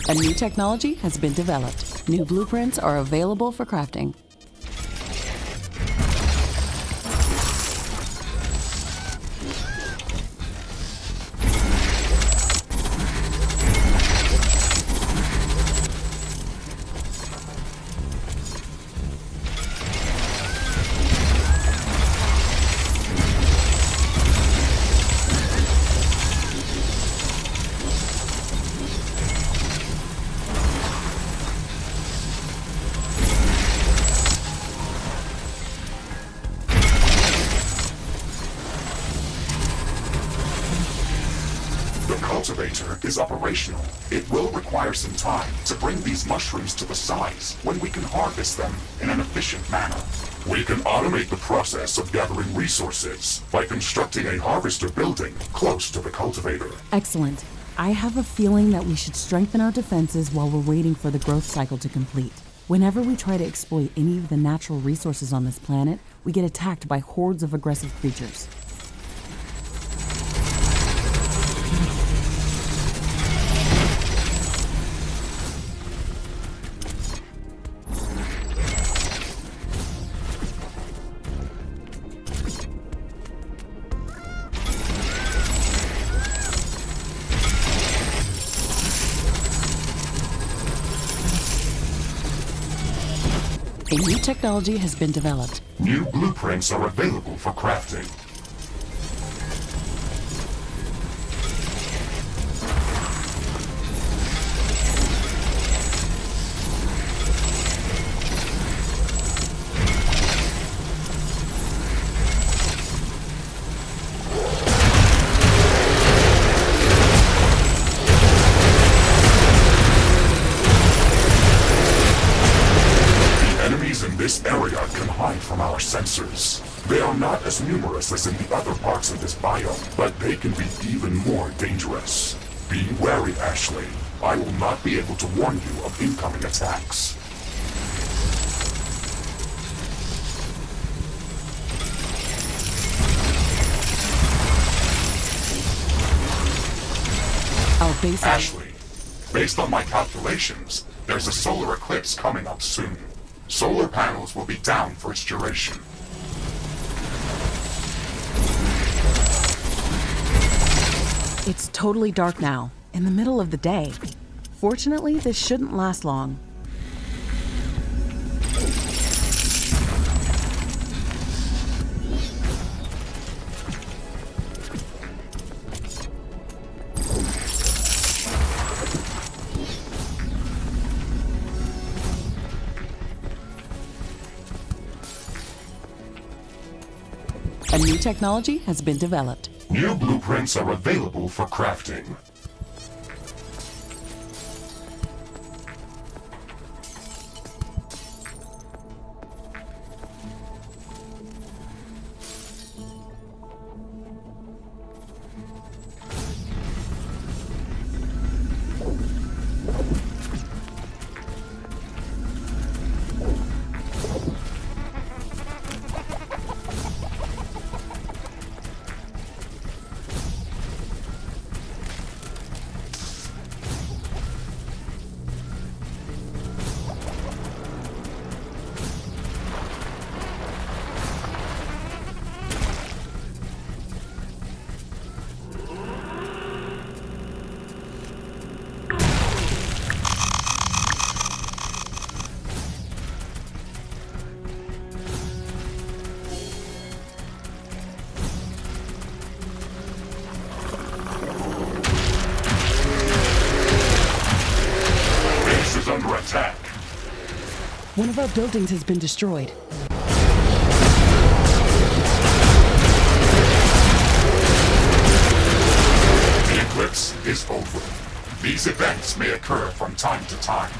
A new technology has been developed. New blueprints are available for crafting. The cultivator is operational. It will require some time to bring these mushrooms to the size when we can harvest them in an efficient manner. We can automate the process of gathering resources by constructing a harvester building close to the cultivator. Excellent. I have a feeling that we should strengthen our defenses while we're waiting for the growth cycle to complete. Whenever we try to exploit any of the natural resources on this planet, we get attacked by hordes of aggressive creatures. A new technology has been developed. New blueprints are available for crafting. This area can hide from our sensors. They are not as numerous as in the other parts of this biome, but they can be even more dangerous. Be wary, Ashley. I will not be able to warn you of incoming attacks. Our base... Ashley, based on my calculations, there's a solar eclipse coming up soon. Solar panels will be down for its duration. It's totally dark now, in the middle of the day. Fortunately, this shouldn't last long. A new technology has been developed. New blueprints are available for crafting. Under attack. One of our buildings has been destroyed. The eclipse is over. These events may occur from time to time.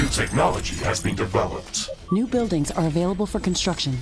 New technology has been developed. New buildings are available for construction.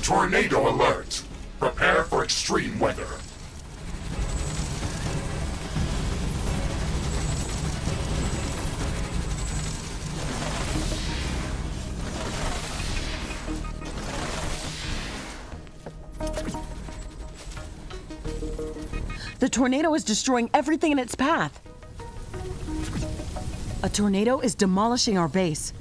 Tornado alert! Prepare for extreme weather. The tornado is destroying everything in its path. A tornado is demolishing our base.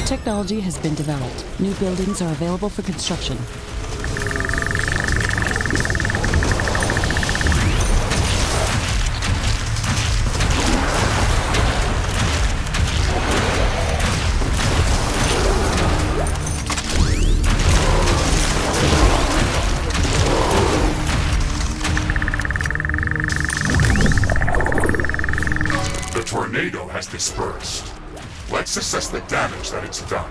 Technology has been developed. New buildings are available for construction. The tornado has dispersed. Let's assess the damage that it's done.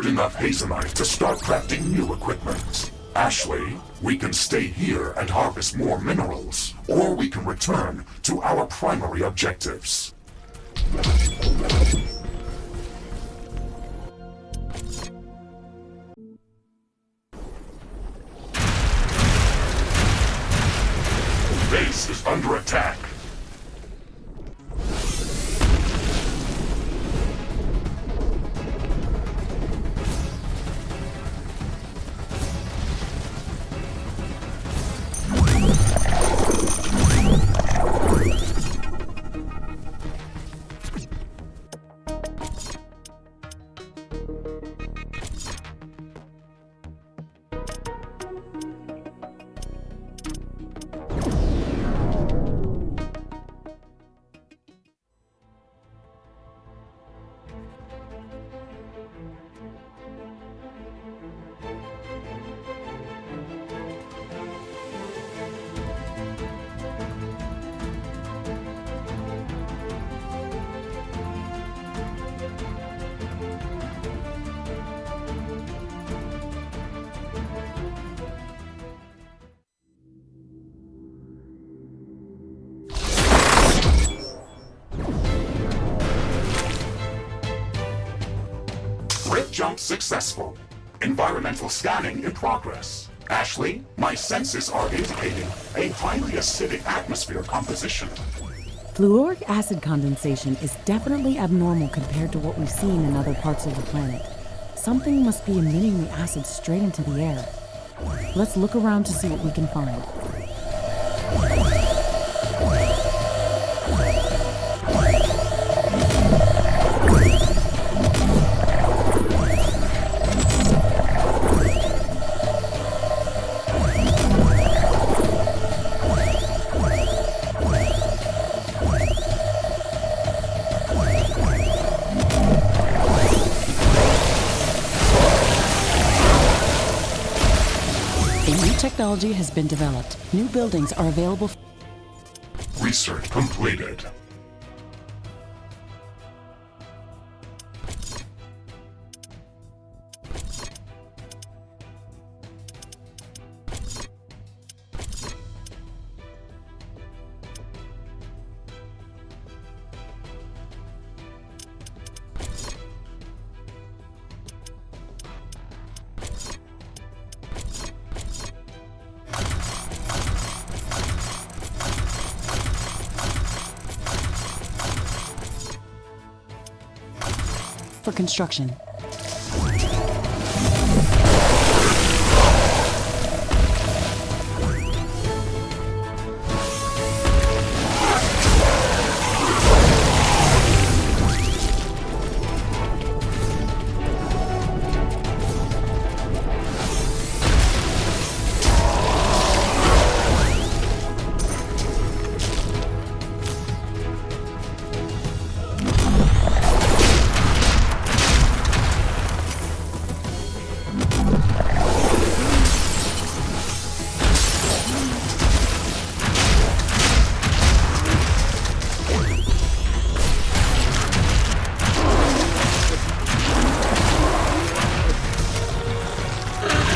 gathered enough hazelite to start crafting new equipment. Ashley, we can stay here and harvest more minerals, or we can return to our primary objectives. Base is under attack. Jump successful. Environmental scanning in progress. Ashley, my senses are indicating a highly acidic atmosphere composition. Fluoric acid condensation is definitely abnormal compared to what we've seen in other parts of the planet. Something must be emitting the acid straight into the air. Let's look around to see what we can find. Technology has been developed. New buildings are available. Research completed. For construction.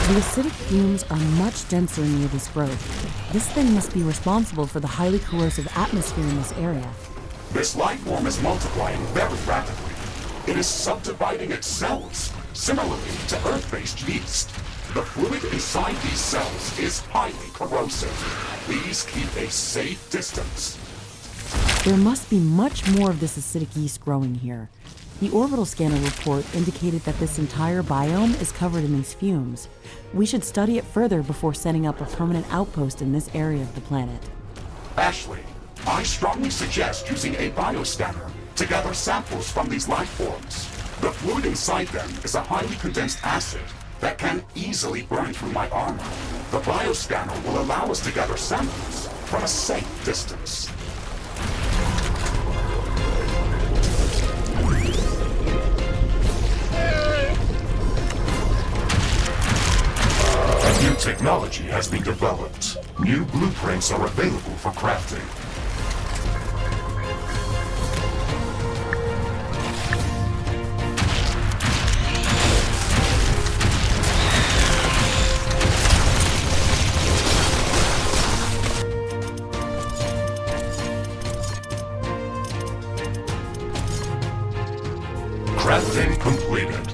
The acidic fumes are much denser near this growth. This thing must be responsible for the highly corrosive atmosphere in this area. This life form is multiplying very rapidly. It is subdividing its cells, similarly to Earth-based yeast. The fluid inside these cells is highly corrosive. Please keep a safe distance. There must be much more of this acidic yeast growing here. The orbital scanner report indicated that this entire biome is covered in these fumes. We should study it further before setting up a permanent outpost in this area of the planet. Ashley, I strongly suggest using a bioscanner to gather samples from these life forms. The fluid inside them is a highly condensed acid that can easily burn through my armor. The bioscanner will allow us to gather samples from a safe distance. A new technology has been developed. New blueprints are available for crafting. Crafting completed.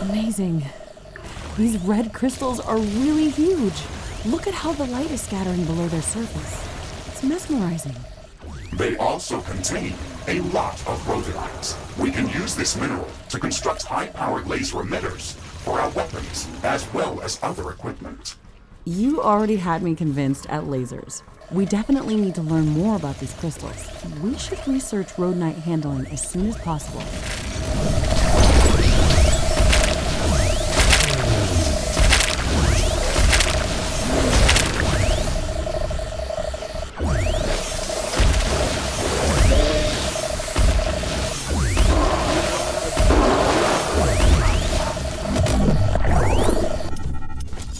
Amazing. These red crystals are really huge. Look at how the light is scattering below their surface. It's mesmerizing. They also contain a lot of rhodonite. We can use this mineral to construct high-powered laser emitters for our weapons, as well as other equipment. You already had me convinced at lasers. We definitely need to learn more about these crystals. We should research rhodonite handling as soon as possible.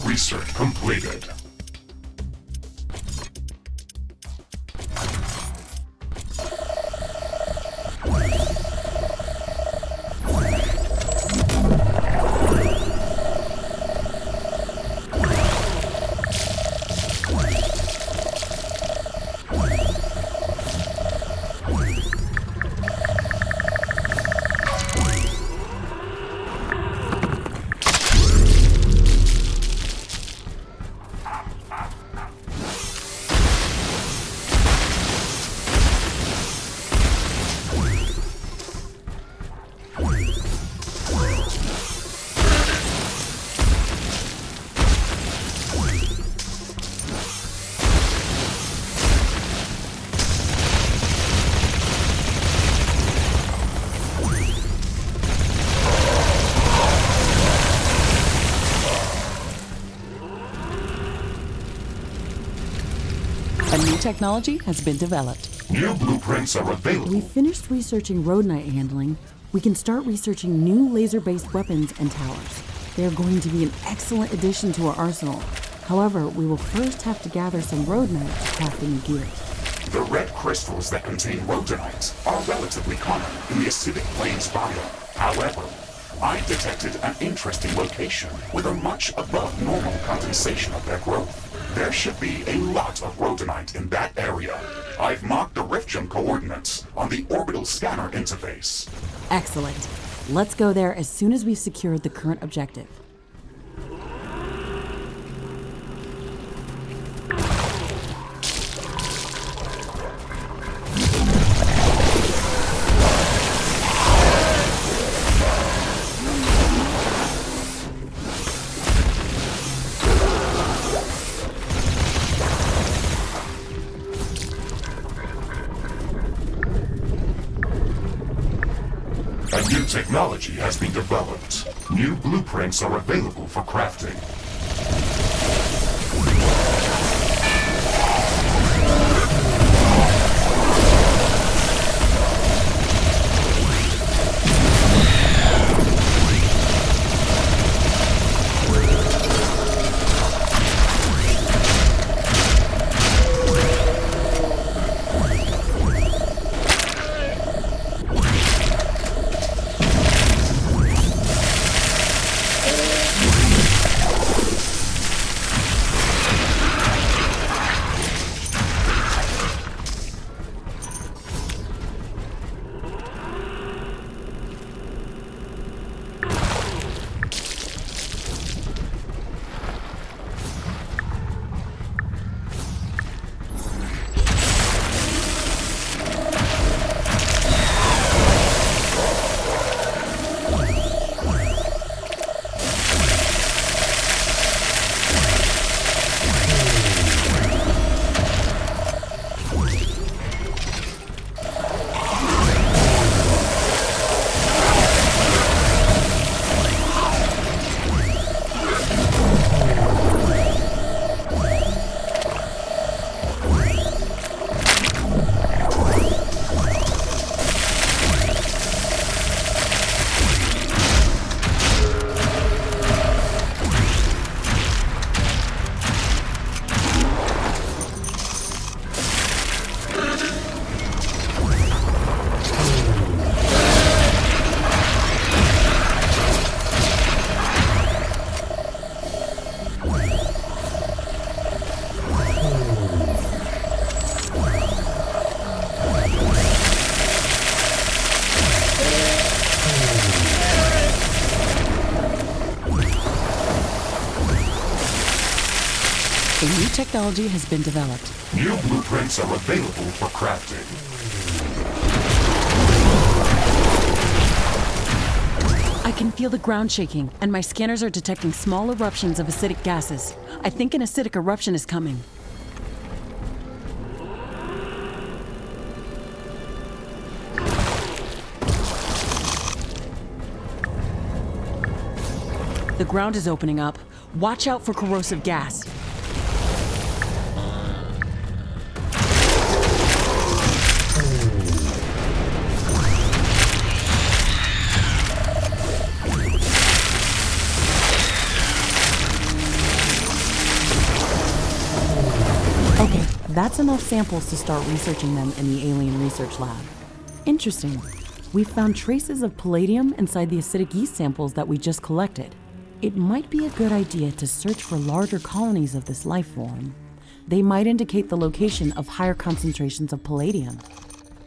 Research completed. A new technology has been developed. New blueprints are available. We finished researching rhodonite handling. We can start researching new laser-based weapons and towers. They are going to be an excellent addition to our arsenal. However, we will first have to gather some rhodonite to craft the new gear. The red crystals that contain rhodonite are relatively common in the acidic plains biome. However, I detected an interesting location with a much above normal condensation of their growth. There should be a lot of rhodonite in that area. I've marked the rift gem coordinates on the orbital scanner interface. Excellent. Let's go there as soon as we've secured the current objective. A new technology has been developed. New blueprints are available for crafting. A new technology has been developed. New blueprints are available for crafting. I can feel the ground shaking, and my scanners are detecting small eruptions of acidic gases. I think an acidic eruption is coming. The ground is opening up. Watch out for corrosive gas. Okay, that's enough samples to start researching them in the alien research lab. Interesting. We found traces of palladium inside the acidic yeast samples that we just collected. It might be a good idea to search for larger colonies of this life form. They might indicate the location of higher concentrations of palladium.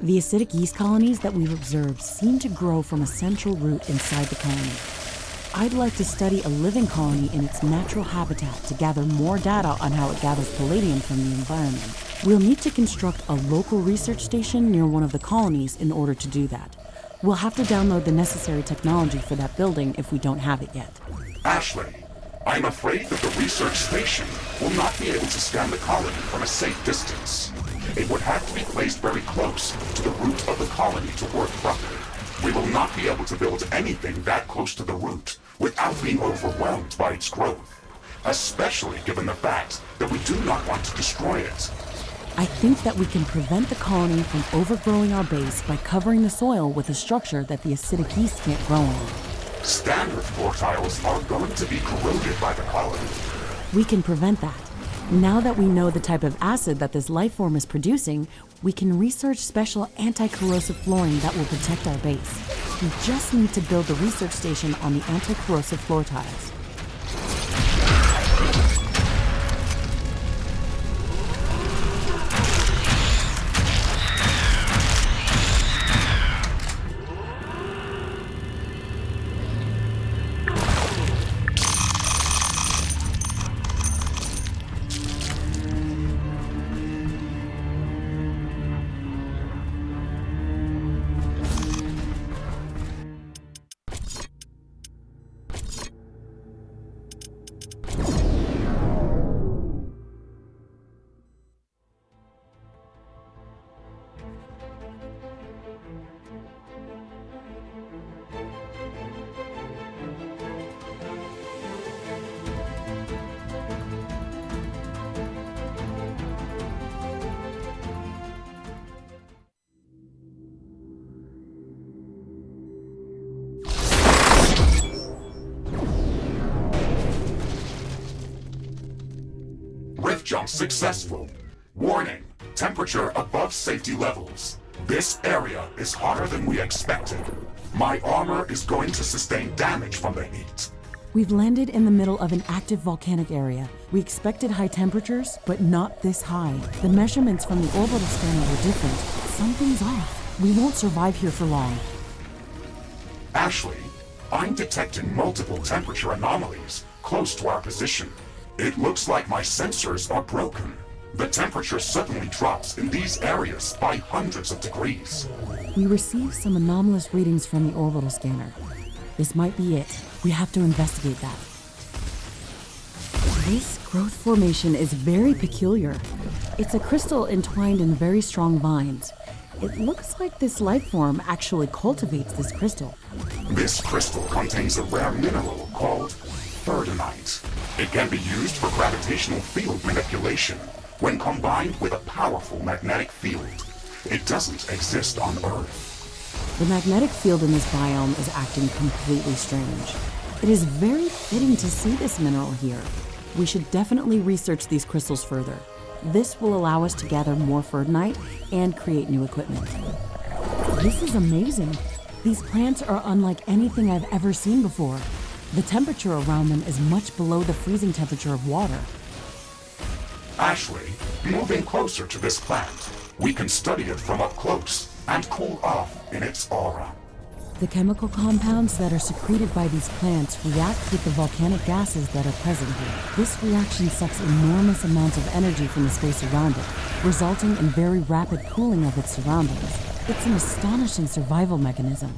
The acidic yeast colonies that we've observed seem to grow from a central root inside the colony. I'd like to study a living colony in its natural habitat to gather more data on how it gathers palladium from the environment. We'll need to construct a local research station near one of the colonies in order to do that. We'll have to download the necessary technology for that building if we don't have it yet. Ashley, I'm afraid that the research station will not be able to scan the colony from a safe distance. It would have to be placed very close to the root of the colony to work properly. We will not be able to build anything that close to the root without being overwhelmed by its growth, especially given the fact that we do not want to destroy it. I think that we can prevent the colony from overgrowing our base by covering the soil with a structure that the acidic yeast can't grow on. Standard floor tiles are going to be corroded by the colony. We can prevent that. Now that we know the type of acid that this life form is producing, we can research special anti-corrosive flooring that will protect our base. We just need to build the research station on the anti-corrosive floor tiles. Jump successful. Warning, temperature above safety levels. This area is hotter than we expected. My armor is going to sustain damage from the heat. We've landed in the middle of an active volcanic area. We expected high temperatures, but not this high. The measurements from the orbital scanner were different. Something's off. We won't survive here for long. Ashley, I'm detecting multiple temperature anomalies close to our position. It looks like my sensors are broken. The temperature suddenly drops in these areas by hundreds of degrees. We received some anomalous readings from the orbital scanner. This might be it. We have to investigate that. This growth formation is very peculiar. It's a crystal entwined in very strong vines. It looks like this life form actually cultivates this crystal. This crystal contains a rare mineral called Ferdinite. It can be used for gravitational field manipulation when combined with a powerful magnetic field. It doesn't exist on Earth. The magnetic field in this biome is acting completely strange. It is very fitting to see this mineral here. We should definitely research these crystals further. This will allow us to gather more Ferdinite and create new equipment. This is amazing. These plants are unlike anything I've ever seen before. The temperature around them is much below the freezing temperature of water. Ashley, moving closer to this plant, we can study it from up close and cool off in its aura. The chemical compounds that are secreted by these plants react with the volcanic gases that are present here. This reaction sucks enormous amounts of energy from the space around it, resulting in very rapid cooling of its surroundings. It's an astonishing survival mechanism.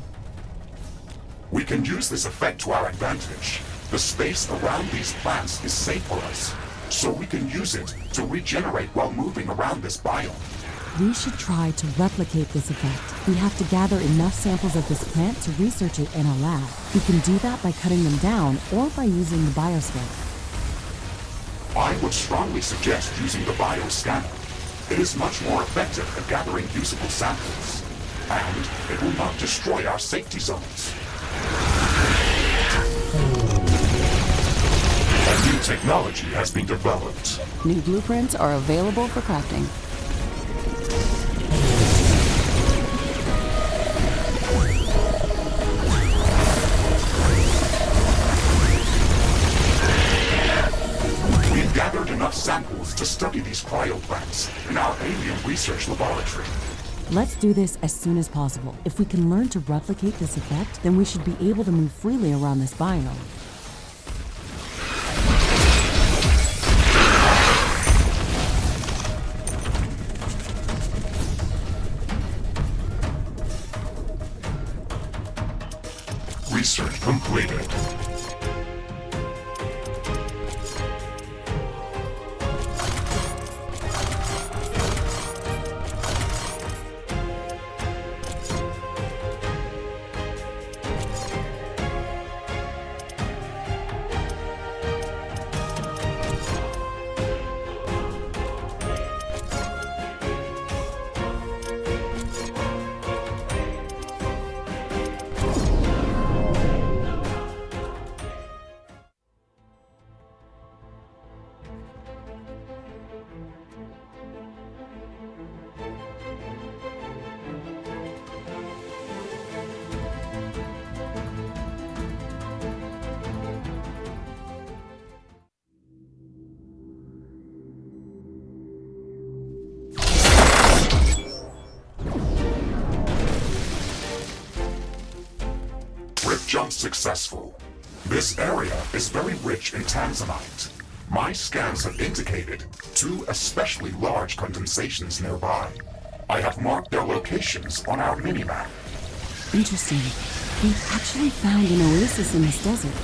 We can use this effect to our advantage. The space around these plants is safe for us, so we can use it to regenerate while moving around this biome. We should try to replicate this effect. We have to gather enough samples of this plant to research it in a lab. We can do that by cutting them down or by using the bioscanner. I would strongly suggest using the bioscanner. It is much more effective at gathering usable samples, and it will not destroy our safety zones. A new technology has been developed. New blueprints are available for crafting. We've gathered enough samples to study these cryoplants in our alien research laboratory. Let's do this as soon as possible. If we can learn to replicate this effect, then we should be able to move freely around this biome. Research completed. Jump successful. This area is very rich in tanzanite. My scans have indicated 2 especially large condensations nearby. I have marked their locations on our minimap. Interesting. We've actually found an oasis in this desert.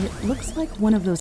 It looks like one of those